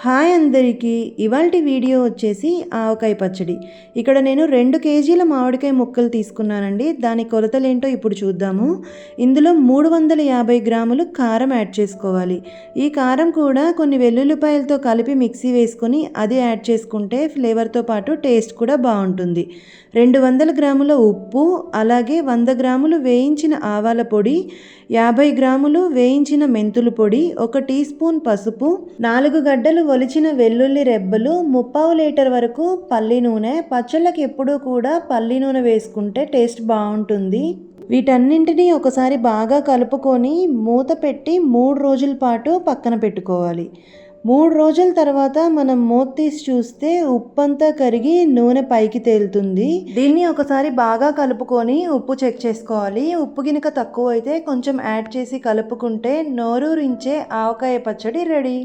Hi అందరికీ, ఇవాల్టి video వచ్చేసి ఆవకాయ పచ్చడి. ఇక్కడ నేను 2 కేజీల మామిడికాయ ముక్కలు తీసుకున్నానండి. దాని కొలతలేంటో ఇప్పుడు చూద్దాము. ఇందులో 350 గ్రాములు కారం యాడ్ చేసుకోవాలి. ఈ కారం కూడా కొన్ని వెల్లుల్లిపాయలతో కలిపి మిక్సీ వేసుకొని అది యాడ్ చేసుకుంటే ఫ్లేవర్తో పాటు టేస్ట్ కూడా బాగుంటుంది. 200 గ్రాముల ఉప్పు, అలాగే 100 గ్రాములు వేయించిన ఆవాల పొడి, 50 గ్రాములు వేయించిన మెంతుల పొడి, 1 టీ స్పూన్ పసుపు, 4 గడ్డలు ఒలిచిన వెల్లుల్లి రెబ్బలు, 3/4 లీటర్ వరకు పల్లి నూనె. పచ్చళ్ళకి ఎప్పుడూ కూడా పల్లి నూనె వేసుకుంటే టేస్ట్ బాగుంటుంది. వీటన్నింటినీ ఒకసారి బాగా కలుపుకొని మూత పెట్టి 3 రోజుల పాటు పక్కన పెట్టుకోవాలి. 3 రోజుల తర్వాత మనం మూత తీసి చూస్తే ఉప్పంతా కరిగి నూనె పైకి తేలుతుంది. దీన్ని ఒకసారి బాగా కలుపుకొని ఉప్పు చెక్ చేసుకోవాలి. ఉప్పు గినక తక్కువ అయితే కొంచెం యాడ్ చేసి కలుపుకుంటే నోరూరించే ఆవకాయ పచ్చడి రెడీ.